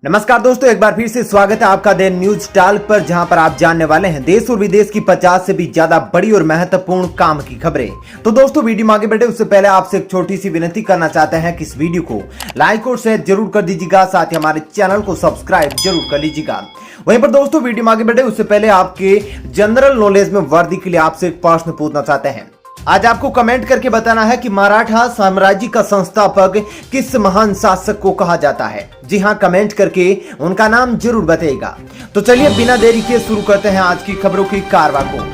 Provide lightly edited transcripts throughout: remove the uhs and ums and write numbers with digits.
नमस्कार दोस्तों, एक बार फिर से स्वागत है आपका द न्यूज टॉक पर, जहां पर आप जानने वाले हैं देश और विदेश की 50 से भी ज्यादा बड़ी और महत्वपूर्ण काम की खबरें। तो दोस्तों, वीडियो में आगे बढ़े उससे पहले आपसे एक छोटी सी विनती करना चाहते हैं कि इस वीडियो को लाइक और शेयर जरूर कर दीजिएगा, साथ ही हमारे चैनल को सब्सक्राइब जरूर कर लीजिएगा। वहीं पर दोस्तों, वीडियो में आगे बढ़े उससे पहले आपके जनरल नॉलेज में वर्दी के लिए आपसे एक प्रश्न पूछना चाहते हैं। आज आपको कमेंट करके बताना है कि मराठा साम्राज्य का संस्थापक किस महान शासक को कहा जाता है। जी हां, कमेंट करके उनका नाम जरूर बताइएगा। तो चलिए बिना देरी के शुरू करते हैं आज की खबरों की कारवां को।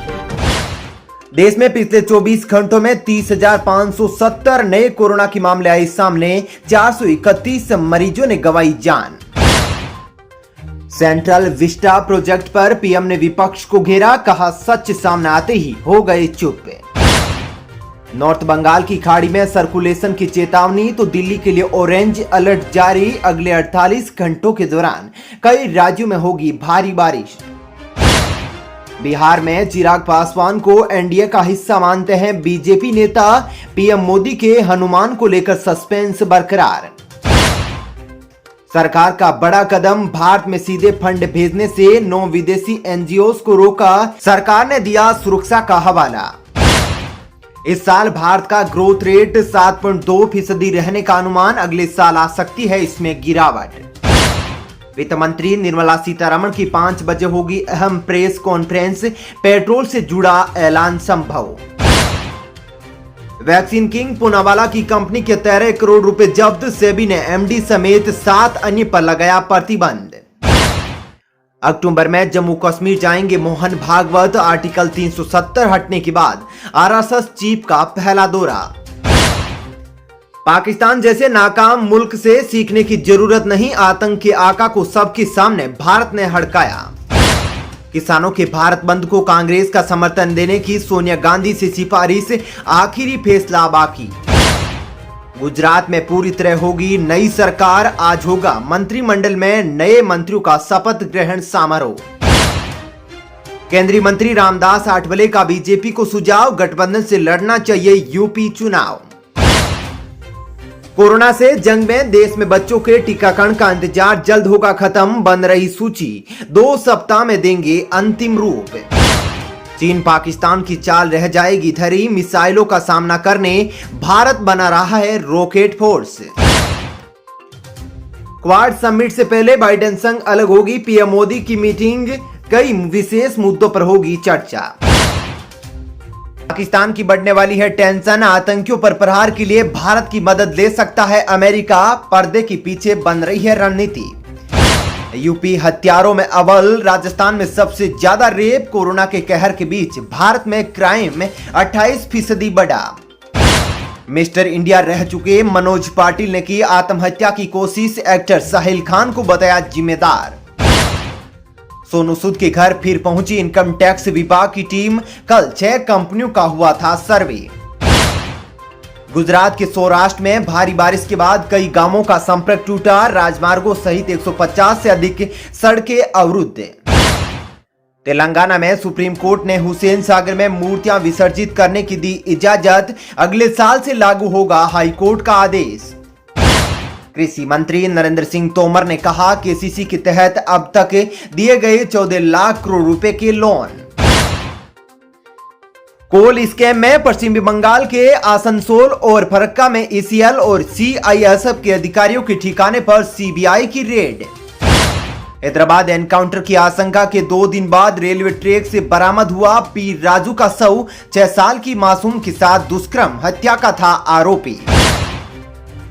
देश में पिछले 24 घंटों में 30,570 नए कोरोना के मामले आए सामने, 431 मरीजों ने गंवाई जान। सेंट्रल विस्टा प्रोजेक्ट पर पीएम ने विपक्ष को घेरा, कहा सच सामने आते ही हो गए चुप। नॉर्थ बंगाल की खाड़ी में सर्कुलेशन की चेतावनी, तो दिल्ली के लिए ऑरेंज अलर्ट जारी। अगले 48 घंटों के दौरान कई राज्यों में होगी भारी बारिश। बिहार में चिराग पासवान को एनडीए का हिस्सा मानते हैं बीजेपी नेता। पीएम मोदी के हनुमान को लेकर सस्पेंस बरकरार। सरकार का बड़ा कदम, भारत में सीधे फंड भेजने से 9 विदेशी एनजीओ को रोका। सरकार ने दिया सुरक्षा का हवाला। इस साल भारत का ग्रोथ रेट 7.2% रहने का अनुमान, अगले साल आ सकती है इसमें गिरावट। वित्त मंत्री निर्मला सीतारमण की 5 बजे होगी अहम प्रेस कॉन्फ्रेंस, पेट्रोल से जुड़ा ऐलान संभव। वैक्सीन किंग पूनावाला की कंपनी के 13 करोड़ रुपए जब्त, सेबी ने एमडी समेत 7 अन्य पर लगाया प्रतिबंध। अक्टूबर में जम्मू कश्मीर जाएंगे मोहन भागवत, आर्टिकल 370 हटने के बाद आरएसएस चीफ का पहला दौरा। पाकिस्तान जैसे नाकाम मुल्क से सीखने की जरूरत नहीं, आतंक के आका को सबके सामने भारत ने हड़काया। किसानों के भारत बंद को कांग्रेस का समर्थन देने की सोनिया गांधी से सिफारिश, आखिरी फैसला बाकी। गुजरात में पूरी तरह होगी नई सरकार, आज होगा मंत्रिमंडल में नए मंत्रियों का शपथ ग्रहण समारोह। केंद्रीय मंत्री रामदास आठवले का बीजेपी को सुझाव, गठबंधन से लड़ना चाहिए यूपी चुनाव। कोरोना से जंग में देश में बच्चों के टीकाकरण का इंतजार जल्द होगा खत्म, बन रही सूची 2 सप्ताह में देंगे अंतिम रूप। चीन पाकिस्तान की चाल रह जाएगी धरी, मिसाइलों का सामना करने भारत बना रहा है रॉकेट फोर्स। क्वाड समिट से पहले बाइडेन संग अलग होगी पीएम मोदी की मीटिंग, कई विशेष मुद्दों पर होगी चर्चा। पाकिस्तान की बढ़ने वाली है टेंशन, आतंकियों पर प्रहार के लिए भारत की मदद ले सकता है अमेरिका, पर्दे के पीछे बन रही है रणनीति। यूपी हत्यारों में अव्वल, राजस्थान में सबसे ज्यादा रेप, कोरोना के कहर के बीच भारत में क्राइम 28% बढ़ा। मिस्टर इंडिया रह चुके मनोज पाटिल ने की आत्महत्या की कोशिश, एक्टर साहिल खान को बताया जिम्मेदार। सोनू सूद के घर फिर पहुंची इनकम टैक्स विभाग की टीम, कल 6 कंपनियों का हुआ था सर्वे। गुजरात के सौराष्ट्र में भारी बारिश के बाद कई गांवों का संपर्क टूटा, राजमार्गों सहित 150 से अधिक सड़कें अवरुद्ध। तेलंगाना में सुप्रीम कोर्ट ने हुसैन सागर में मूर्तियां विसर्जित करने की दी इजाजत, अगले साल से लागू होगा हाईकोर्ट का आदेश। कृषि मंत्री नरेंद्र सिंह तोमर ने कहा केसीसी के तहत अब तक दिए गए 14 लाख करोड़ रुपए के लोन। कोल स्कैम में पश्चिमी बंगाल के आसनसोल और फरक्का में ईसीएल और सीआईएसएफ के अधिकारियों के ठिकाने पर सीबीआई की रेड। हैदराबाद एनकाउंटर की आशंका के 2 दिन बाद रेलवे ट्रैक से बरामद हुआ पी राजू का शव, 6 साल की मासूम के साथ दुष्कर्म हत्या का था आरोपी।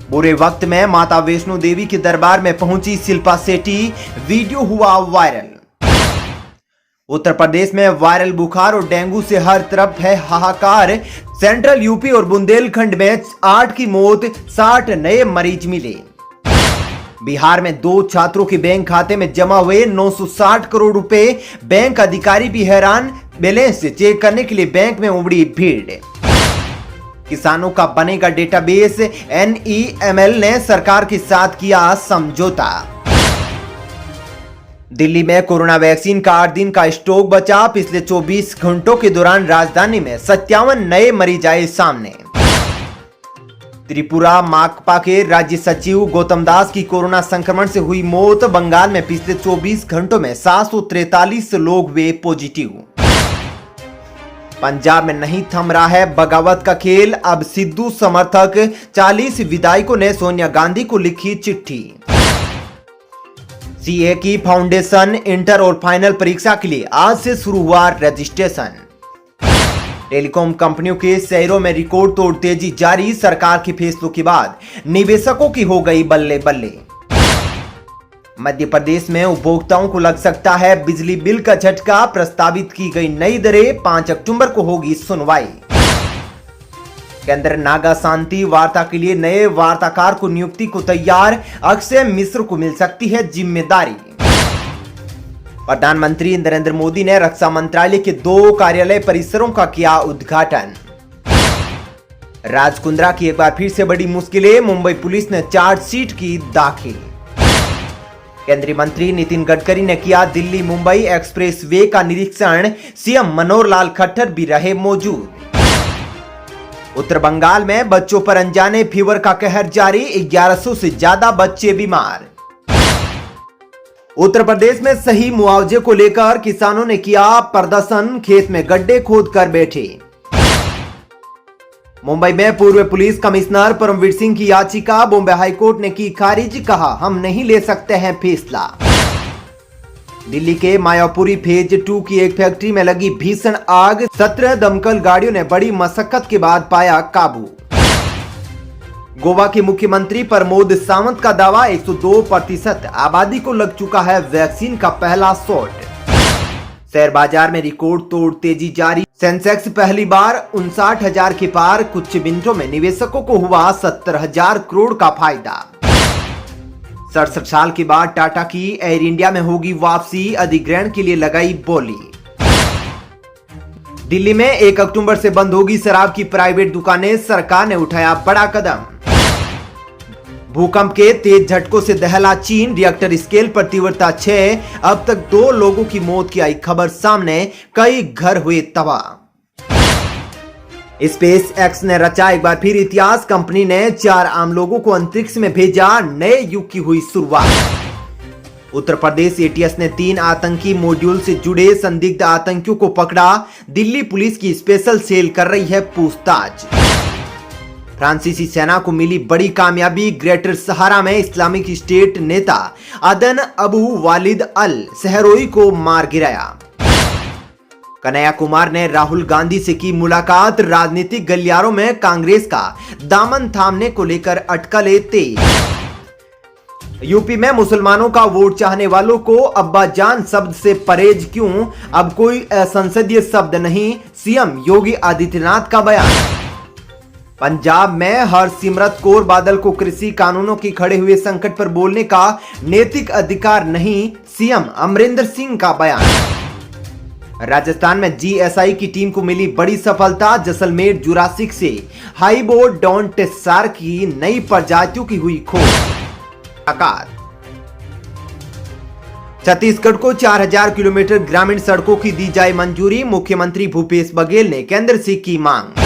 बुरे वक्त में माता वैष्णो देवी के दरबार में पहुंची शिल्पा शेट्टी, वीडियो हुआ वायरल। उत्तर प्रदेश में वायरल बुखार और डेंगू से हर तरफ है हाहाकार, सेंट्रल यूपी और बुंदेलखंड में 8 की मौत, 60 नए मरीज मिले। बिहार में 2 छात्रों के बैंक खाते में जमा हुए 960 करोड़ रुपए, बैंक अधिकारी भी हैरान, बैलेंस चेक करने के लिए बैंक में उमड़ी भीड़। किसानों का बनेगा डेटाबेस, एनईएमएल ने सरकार के साथ किया समझौता। दिल्ली में कोरोना वैक्सीन का 8 दिन का स्टॉक बचा, पिछले 24 घंटों के दौरान राजधानी में 57 नए मरीज आए सामने। त्रिपुरा माकपा के राज्य सचिव गौतम दास की कोरोना संक्रमण से हुई मौत। बंगाल में पिछले 24 घंटों में 743 लोग हुए पॉजिटिव। पंजाब में नहीं थम रहा है बगावत का खेल। अब सिद्धू समर्थक 40 विधायकों ने सोनिया गांधी को लिखी चिट्ठी। सीए की फाउंडेशन इंटर और फाइनल परीक्षा के लिए आज से शुरू हुआ रजिस्ट्रेशन। टेलीकॉम कंपनियों के शेयरों में रिकॉर्ड तोड़ तेजी जारी। सरकार के फैसलों के बाद निवेशकों की हो गई बल्ले बल्ले। मध्य प्रदेश में उपभोक्ताओं को लग सकता है बिजली बिल का झटका। प्रस्तावित की गई नई दरें 5 अक्टूबर को होगी सुनवाई। केंद्र नागा शांति वार्ता के लिए नए वार्ताकार को नियुक्ति को तैयार। अक्षय मिश्र को मिल सकती है जिम्मेदारी। प्रधानमंत्री नरेंद्र मोदी ने रक्षा मंत्रालय के 2 कार्यालय परिसरों का किया उद्घाटन। राज कुंद्रा की एक बार फिर से बड़ी मुश्किलें। मुंबई पुलिस ने चार्जशीट की दाखिल। केंद्रीय मंत्री नितिन गडकरी ने किया दिल्ली मुंबई एक्सप्रेस वे का निरीक्षण। सीएम मनोहर लाल खट्टर भी रहे मौजूद। उत्तर बंगाल में बच्चों पर अनजाने फीवर का कहर जारी। 1100 से ज्यादा बच्चे बीमार। उत्तर प्रदेश में सही मुआवजे को लेकर किसानों ने किया प्रदर्शन। खेत में गड्ढे खोद कर बैठे। मुंबई में पूर्व पुलिस कमिश्नर परमवीर सिंह की याचिका बॉम्बे हाईकोर्ट ने की खारिज। कहा हम नहीं ले सकते हैं फैसला। दिल्ली के मायापुरी फेज 2 की एक फैक्ट्री में लगी भीषण आग। 17 दमकल गाड़ियों ने बड़ी मशक्कत के बाद पाया काबू। गोवा के मुख्यमंत्री प्रमोद सावंत का दावा 102% आबादी को लग चुका है वैक्सीन का पहला शॉट। शेयर बाजार में रिकॉर्ड तोड़ तेजी जारी। सेंसेक्स पहली बार 59,000 के पार। कुछ मिनटों में निवेशकों को हुआ 70,000 करोड़ का फायदा। 67 साल के बाद टाटा की एयर इंडिया में होगी वापसी। अधिग्रहण के लिए लगाई बोली। दिल्ली में 1 अक्टूबर से बंद होगी शराब की प्राइवेट दुकानें। सरकार ने उठाया बड़ा कदम। भूकंप के तेज झटकों से दहला चीन। रिएक्टर स्केल पर तीव्रता 6। अब तक 2 लोगों की मौत की आई खबर सामने। कई घर हुए तबाह। स्पेस एक्स ने रचा एक बार फिर इतिहास। कंपनी ने 4 आम लोगों को अंतरिक्ष में भेजा। नए युग की हुई शुरुआत। उत्तर प्रदेश एटीएस ने 3 आतंकी मॉड्यूल से जुड़े संदिग्ध आतंकियों को पकड़ा। दिल्ली पुलिस की स्पेशल सेल कर रही है पूछताछ। फ्रांसीसी सेना को मिली बड़ी कामयाबी। ग्रेटर सहारा में इस्लामिक स्टेट नेता अदन अबू वालिद अल सहरोई को मार गिराया। कन्हैया कुमार ने राहुल गांधी से की मुलाकात। राजनीतिक गलियारों में कांग्रेस का दामन थामने को लेकर अटकलें तेज। यूपी में मुसलमानों का वोट चाहने वालों को अब्बा जान शब्द से परहेज क्यों। अब कोई असंसदीय शब्द नहीं। सीएम योगी आदित्यनाथ का बयान। पंजाब में हरसिमरत कौर बादल को कृषि कानूनों की खड़े हुए संकट पर बोलने का नैतिक अधिकार नहीं। सीएम अमरिंदर सिंह का बयान। राजस्थान में जीएसआई की टीम को मिली बड़ी सफलता। जैसलमेर जुरासिक से हाईबोर्ड डॉन्ट सार की नई प्रजातियों की हुई खोज। छत्तीसगढ़ को 4000 किलोमीटर ग्रामीण सड़कों की दी जाए मंजूरी। मुख्यमंत्री भूपेश बघेल ने केंद्र से की मांग।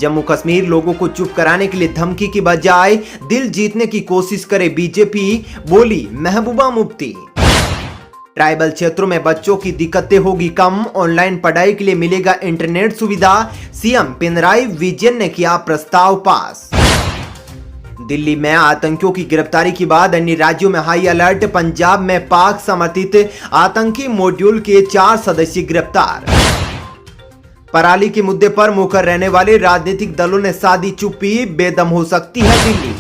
जम्मू कश्मीर लोगों को चुप कराने के लिए धमकी की बजाय दिल जीतने की कोशिश करे बीजेपी। बोली महबूबा मुफ्ती। ट्राइबल क्षेत्रों में बच्चों की दिक्कतें होगी कम। ऑनलाइन पढ़ाई के लिए मिलेगा इंटरनेट सुविधा। सीएम पिनराई विजयन ने किया प्रस्ताव पास। दिल्ली में आतंकियों की गिरफ्तारी के बाद अन्य राज्यों में हाई अलर्ट। पंजाब में पाक समर्थित आतंकी मॉड्यूल के 4 सदस्य गिरफ्तार। पराली के मुद्दे पर मुखर रहने वाले राजनीतिक दलों ने साधी चुप्पी। बेदम हो सकती है दिल्ली।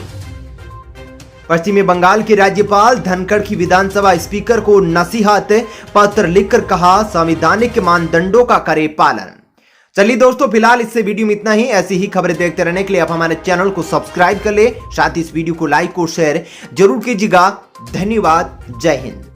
पश्चिमी बंगाल के राज्यपाल धनखड़ की विधानसभा स्पीकर को नसीहत पत्र लिखकर कहा संवैधानिक मानदंडों का करे पालन। चलिए दोस्तों फिलहाल इससे वीडियो में इतना ही। ऐसी ही खबरें देखते रहने के लिए आप हमारे चैनल को सब्सक्राइब कर ले। साथ ही इस वीडियो को लाइक और शेयर जरूर कीजिएगा। धन्यवाद। जय हिंद।